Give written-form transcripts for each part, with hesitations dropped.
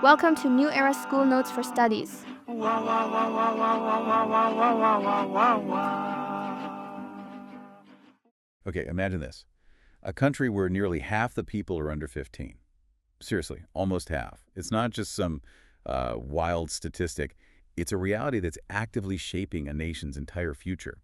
Welcome to New Era School Notes for Studies. Okay, imagine this. A country where nearly half the people are under 15. Seriously, almost half. It's not just some wild statistic. It's a reality that's actively shaping a nation's entire future.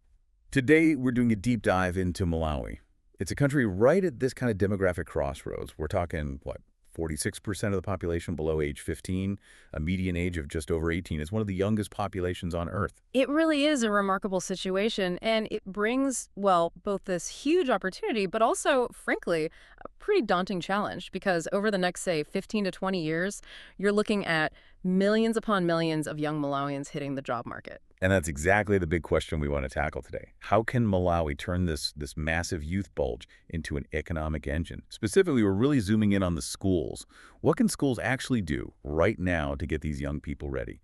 Today, we're doing a deep dive into Malawi. It's a country right at this kind of demographic crossroads. We're talking, what, 46% of the population below age 15, a median age of just over 18. It's one of the youngest populations on Earth. It really is a remarkable situation, and it brings, well, both this huge opportunity, but also, frankly, a pretty daunting challenge because over the next, say, 15 to 20 years, you're looking at millions upon millions of young Malawians hitting the job market. And that's exactly the big question we want to tackle today. How can Malawi turn this massive youth bulge into an economic engine? Specifically, we're really zooming in on the schools. What can schools actually do right now to get these young people ready?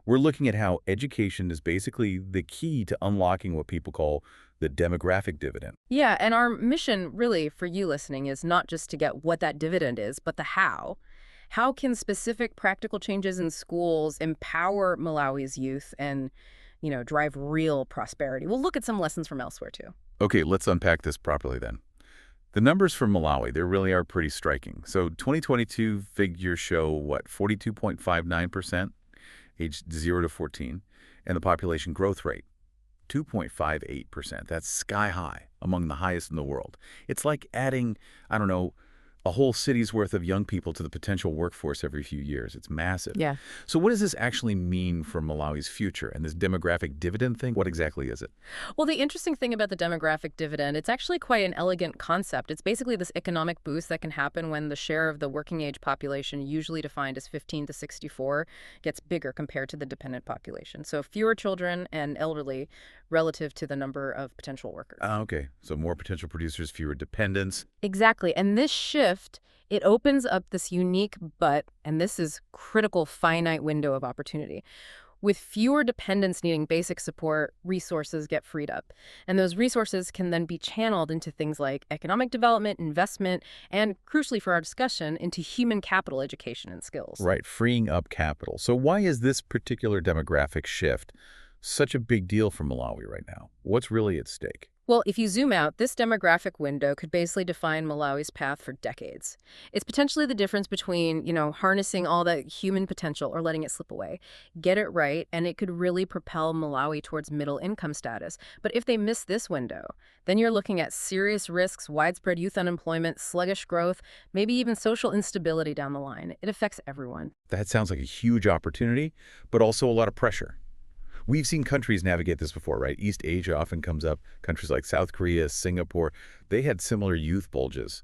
We're looking at how education is basically the key to unlocking what people call the demographic dividend. Yeah, and our mission, really, for you listening, is not just to get what that dividend is, but the how. How can specific practical changes in schools empower Malawi's youth and drive real prosperity? We'll look at some lessons from elsewhere, too. Okay, let's unpack this properly then. The numbers for Malawi, they really are pretty striking. So 2022 figures show, what, 42.59%, aged 0 to 14, and the population growth rate, 2.58%. That's sky high, among the highest in the world. It's like adding, I don't know, a whole city's worth of young people to the potential workforce every few years. It's massive. Yeah. So what does this actually mean for Malawi's future? And this demographic dividend thing, what exactly is it? Well, the interesting thing about the demographic dividend, it's actually quite an elegant concept. It's basically this economic boost that can happen when the share of the working age population, usually defined as 15 to 64, gets bigger compared to the dependent population. So fewer children and elderly relative to the number of potential workers. Okay, so more potential producers, fewer dependents. Exactly. And this shift, it opens up this unique and this is critical, finite window of opportunity. With fewer dependents needing basic support, resources get freed up. And those resources can then be channeled into things like economic development, investment, and crucially for our discussion, into human capital education and skills. Right, freeing up capital. So why is this particular demographic shift such a big deal for Malawi right now? What's really at stake? Well, if you zoom out, this demographic window could basically define Malawi's path for decades. It's potentially the difference between, harnessing all that human potential or letting it slip away. Get it right, and it could really propel Malawi towards middle income status. But if they miss this window, then you're looking at serious risks, widespread youth unemployment, sluggish growth, maybe even social instability down the line. It affects everyone. That sounds like a huge opportunity, but also a lot of pressure. We've seen countries navigate this before, right? East Asia often comes up. Countries like South Korea, Singapore, they had similar youth bulges.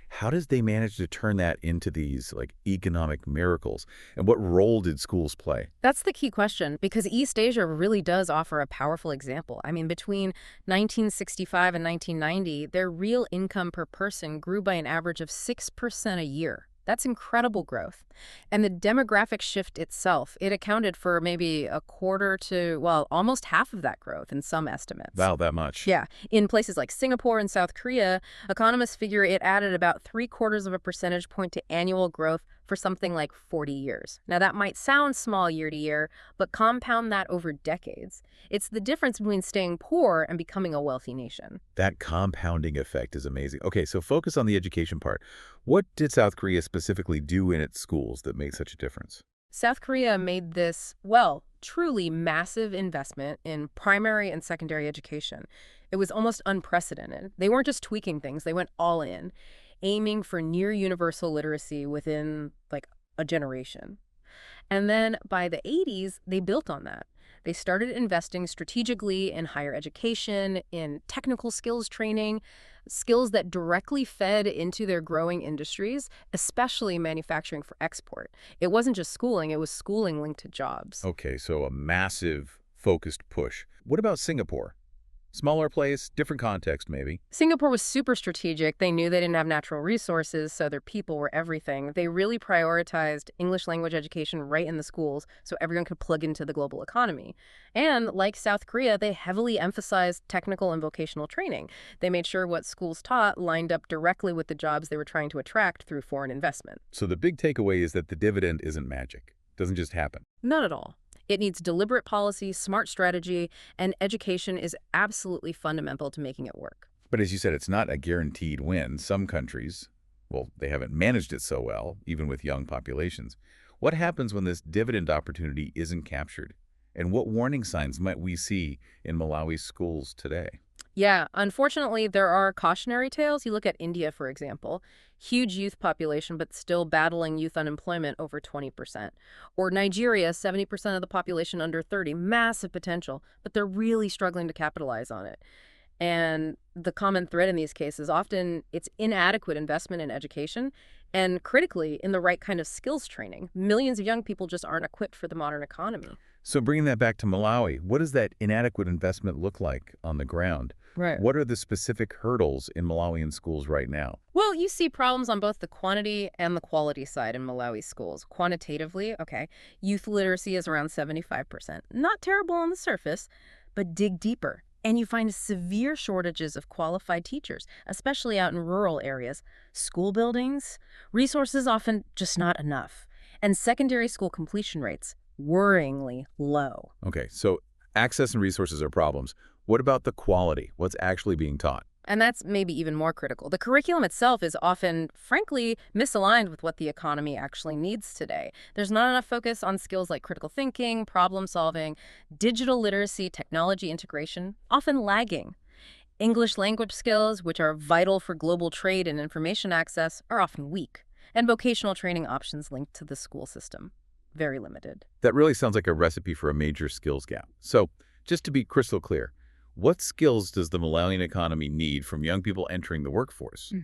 How does they manage to turn that into these economic miracles? And what role did schools play? That's the key question, because East Asia really does offer a powerful example. I mean, between 1965 and 1990, their real income per person grew by an average of 6% a year. That's incredible growth. And the demographic shift itself, it accounted for maybe a quarter to, well, almost half of that growth in some estimates. Wow, that much. Yeah. In places like Singapore and South Korea, economists figure it added about 3/4 of a percentage point to annual growth for something like 40 years. Now, that might sound small year to year, but compound that over decades. It's the difference between staying poor and becoming a wealthy nation. That compounding effect is amazing. Okay, so focus on the education part. What did South Korea specifically do in its schools that made such a difference? South Korea made this, well, truly massive investment in primary and secondary education. It was almost unprecedented. They weren't just tweaking things, they went all in, aiming for near universal literacy within a generation. And then by the 80s, they built on that. They started investing strategically in higher education, in technical skills training, skills that directly fed into their growing industries, especially manufacturing for export. It wasn't just schooling, it was schooling linked to jobs. Okay, so a massive focused push. What about Singapore? Smaller place, different context maybe. Singapore was super strategic. They knew they didn't have natural resources, so their people were everything. They really prioritized English language education right in the schools so everyone could plug into the global economy. And like South Korea, they heavily emphasized technical and vocational training. They made sure what schools taught lined up directly with the jobs they were trying to attract through foreign investment. So the big takeaway is that the dividend isn't magic. It doesn't just happen. Not at all. It needs deliberate policy, smart strategy, and education is absolutely fundamental to making it work. But as you said, it's not a guaranteed win. Some countries, well, they haven't managed it so well, even with young populations. What happens when this dividend opportunity isn't captured? And what warning signs might we see in Malawi's schools today? Yeah, unfortunately, there are cautionary tales. You look at India, for example, huge youth population, but still battling youth unemployment over 20%. Or Nigeria, 70% of the population under 30, massive potential, but they're really struggling to capitalize on it. And the common thread in these cases, often it's inadequate investment in education and critically in the right kind of skills training. Millions of young people just aren't equipped for the modern economy. So bringing that back to Malawi, what does that inadequate investment look like on the ground? Right. What are the specific hurdles in Malawian schools right now? Well, you see problems on both the quantity and the quality side in Malawi schools. Quantitatively, okay, youth literacy is around 75%. Not terrible on the surface, but dig deeper. And you find severe shortages of qualified teachers, especially out in rural areas. School buildings, resources often just not enough. And secondary school completion rates, worryingly low. Okay, so access and resources are problems. What about the quality? What's actually being taught? And that's maybe even more critical. The curriculum itself is often, frankly, misaligned with what the economy actually needs today. There's not enough focus on skills like critical thinking, problem solving, digital literacy, technology integration, often lagging. English language skills, which are vital for global trade and information access, are often weak. And vocational training options linked to the school system, very limited. That really sounds like a recipe for a major skills gap. So, just to be crystal clear, what skills does the Malawian economy need from young people entering the workforce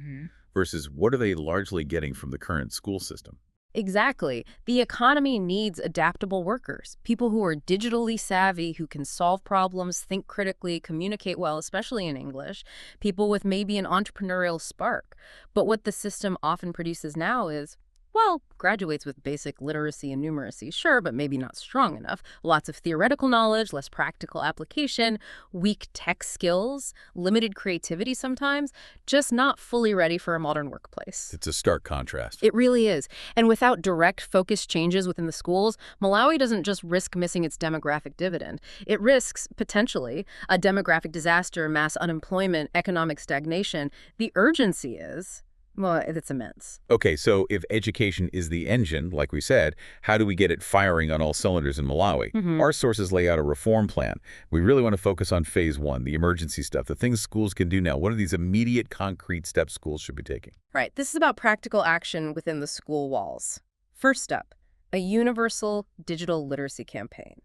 versus what are they largely getting from the current school system? Exactly. The economy needs adaptable workers, people who are digitally savvy, who can solve problems, think critically, communicate well, especially in English, people with maybe an entrepreneurial spark. But what the system often produces now is, well, graduates with basic literacy and numeracy, sure, but maybe not strong enough. Lots of theoretical knowledge, less practical application, weak tech skills, limited creativity sometimes, just not fully ready for a modern workplace. It's a stark contrast. It really is. And without direct focused changes within the schools, Malawi doesn't just risk missing its demographic dividend. It risks, potentially, a demographic disaster, mass unemployment, economic stagnation. The urgency is, well, it's immense. Okay, so if education is the engine, like we said, how do we get it firing on all cylinders in Malawi? Our sources lay out a reform plan. We really want to focus on phase one, the emergency stuff, the things schools can do now. What are these immediate, concrete steps schools should be taking? Right. This is about practical action within the school walls. First up, a universal digital literacy campaign.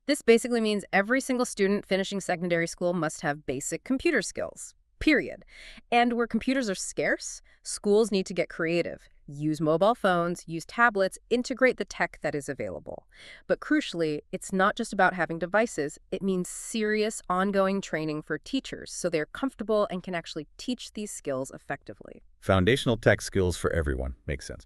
This basically means every single student finishing secondary school must have basic computer skills. Period. And where computers are scarce, schools need to get creative. Use mobile phones, use tablets, integrate the tech that is available. But crucially, it's not just about having devices. It means serious, ongoing training for teachers so they're comfortable and can actually teach these skills effectively. Foundational tech skills for everyone. Makes sense.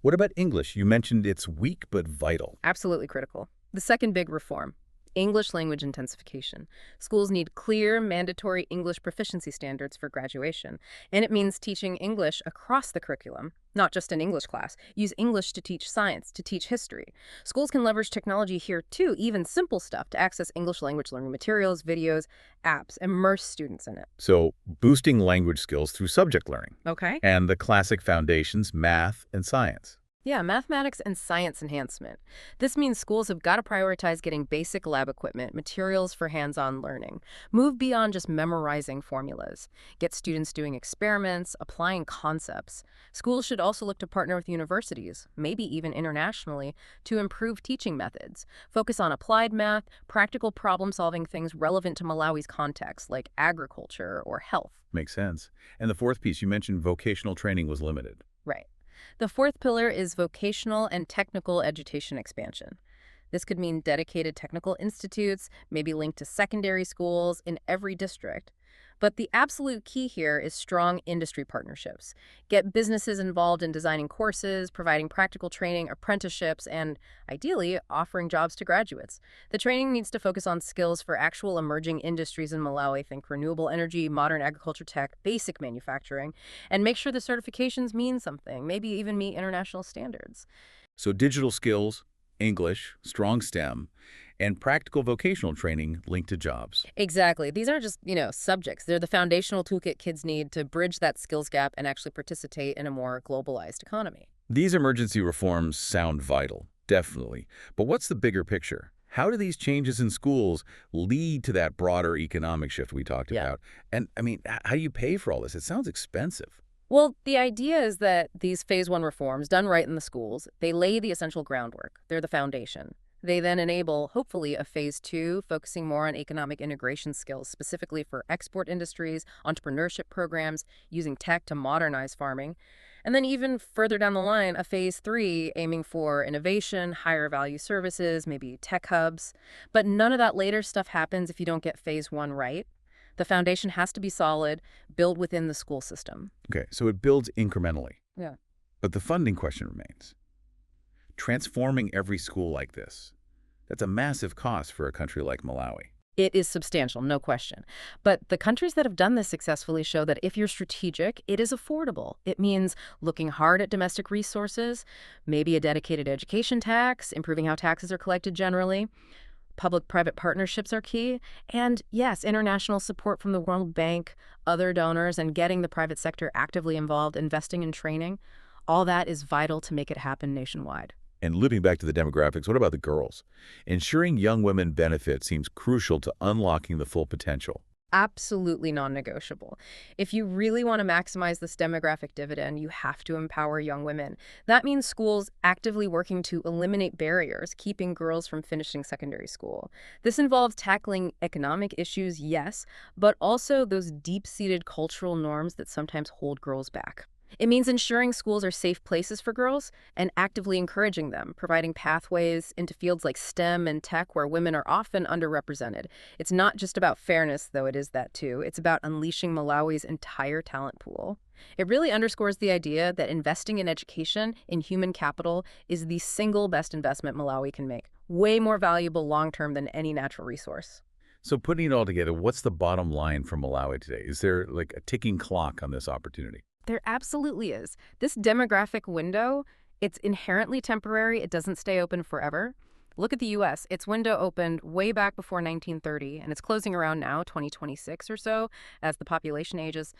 What about English? You mentioned it's weak but vital. Absolutely critical. The second big reform, English language intensification. Schools need clear, mandatory English proficiency standards for graduation. And it means teaching English across the curriculum, not just an English class. Use English to teach science, to teach history. Schools can leverage technology here too, even simple stuff, to access English language learning materials, videos, apps, immerse students in it. So boosting language skills through subject learning. Okay. And the classic foundations, math and science. Yeah, mathematics and science enhancement. This means schools have got to prioritize getting basic lab equipment, materials for hands-on learning. Move beyond just memorizing formulas. Get students doing experiments, applying concepts. Schools should also look to partner with universities, maybe even internationally, to improve teaching methods. Focus on applied math, practical problem-solving things relevant to Malawi's context, like agriculture or health. Makes sense. And the fourth piece, you mentioned vocational training was limited. Right. The fourth pillar is vocational and technical education expansion. This could mean dedicated technical institutes, maybe linked to secondary schools in every district. But the absolute key here is strong industry partnerships. Get businesses involved in designing courses, providing practical training, apprenticeships, and ideally offering jobs to graduates. The training needs to focus on skills for actual emerging industries in Malawi. Think renewable energy, modern agriculture tech, basic manufacturing, and make sure the certifications mean something, maybe even meet international standards. So digital skills, English, strong STEM, and practical vocational training linked to jobs. Exactly. These aren't just, subjects. They're the foundational toolkit kids need to bridge that skills gap and actually participate in a more globalized economy. These emergency reforms sound vital, definitely. But what's the bigger picture? How do these changes in schools lead to that broader economic shift we talked Yeah. about? And, how do you pay for all this? It sounds expensive. Well, the idea is that these phase one reforms, done right in the schools, they lay the essential groundwork. They're the foundation. They then enable, hopefully, a phase two, focusing more on economic integration skills, specifically for export industries, entrepreneurship programs, using tech to modernize farming. And then even further down the line, a phase three, aiming for innovation, higher value services, maybe tech hubs. But none of that later stuff happens if you don't get phase one right. The foundation has to be solid, built within the school system. Okay, so it builds incrementally. Yeah. But the funding question remains. Transforming every school like this, that's a massive cost for a country like Malawi. It is substantial, no question. But the countries that have done this successfully show that if you're strategic, it is affordable. It means looking hard at domestic resources, maybe a dedicated education tax, improving how taxes are collected generally. Public-private partnerships are key. And yes, international support from the World Bank, other donors, and getting the private sector actively involved, investing in training. All that is vital to make it happen nationwide. And looping back to the demographics, what about the girls? Ensuring young women benefit seems crucial to unlocking the full potential. Absolutely non-negotiable. If you really want to maximize this demographic dividend, you have to empower young women. That means schools actively working to eliminate barriers, keeping girls from finishing secondary school. This involves tackling economic issues, yes, but also those deep-seated cultural norms that sometimes hold girls back. It means ensuring schools are safe places for girls and actively encouraging them, providing pathways into fields like STEM and tech where women are often underrepresented. It's not just about fairness, though it is that too. It's about unleashing Malawi's entire talent pool. It really underscores the idea that investing in education, in human capital, is the single best investment Malawi can make. Way more valuable long-term than any natural resource. So putting it all together, what's the bottom line for Malawi today? Is there like a ticking clock on this opportunity? There absolutely is. This demographic window, it's inherently temporary. It doesn't stay open forever. Look at the U.S. Its window opened way back before 1930, and it's closing around now, 2026 or so, as the population ages.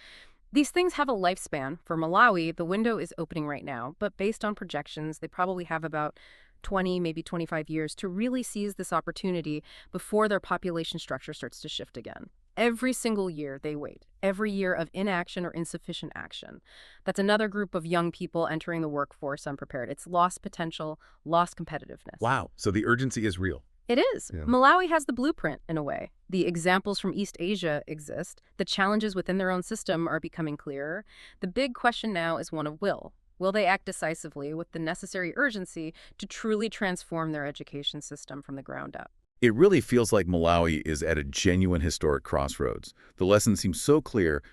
These things have a lifespan. For Malawi, the window is opening right now, but based on projections, they probably have about 20, maybe 25 years to really seize this opportunity before their population structure starts to shift again. Every single year they wait, every year of inaction or insufficient action. That's another group of young people entering the workforce unprepared. It's lost potential, lost competitiveness. Wow, so the urgency is real. It is. Yeah. Malawi has the blueprint, in a way. The examples from East Asia exist. The challenges within their own system are becoming clearer. The big question now is one of will. Will they act decisively with the necessary urgency to truly transform their education system from the ground up? It really feels like Malawi is at a genuine historic crossroads. The lesson seems so clear.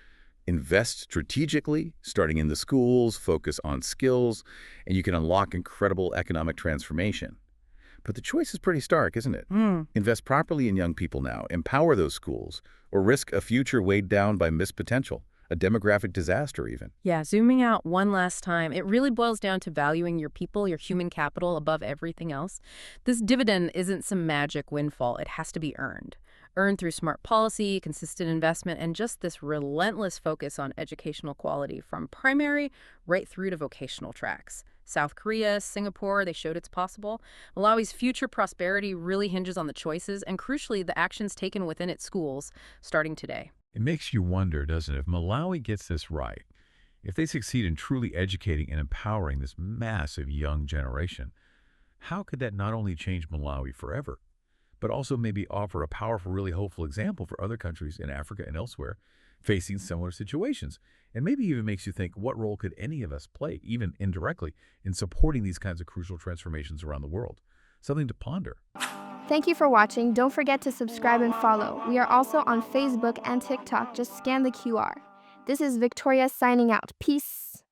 Invest strategically, starting in the schools, focus on skills, and you can unlock incredible economic transformation. But the choice is pretty stark, isn't it? Invest properly in young people now, empower those schools, or risk a future weighed down by missed potential, a demographic disaster even. Yeah, zooming out one last time, it really boils down to valuing your people, your human capital above everything else. This dividend isn't some magic windfall. It has to be earned. Earned through smart policy, consistent investment, and just this relentless focus on educational quality from primary right through to vocational tracks. South Korea, Singapore, they showed it's possible. Malawi's future prosperity really hinges on the choices and, crucially, the actions taken within its schools starting today. It makes you wonder, doesn't it, if Malawi gets this right, if they succeed in truly educating and empowering this massive young generation, how could that not only change Malawi forever, but also maybe offer a powerful, really hopeful example for other countries in Africa and elsewhere facing similar situations? And maybe even makes you think, what role could any of us play, even indirectly, in supporting these kinds of crucial transformations around the world? Something to ponder. Thank you for watching. Don't forget to subscribe and follow. We are also on Facebook and TikTok. Just scan the QR. This is Victoria signing out. Peace.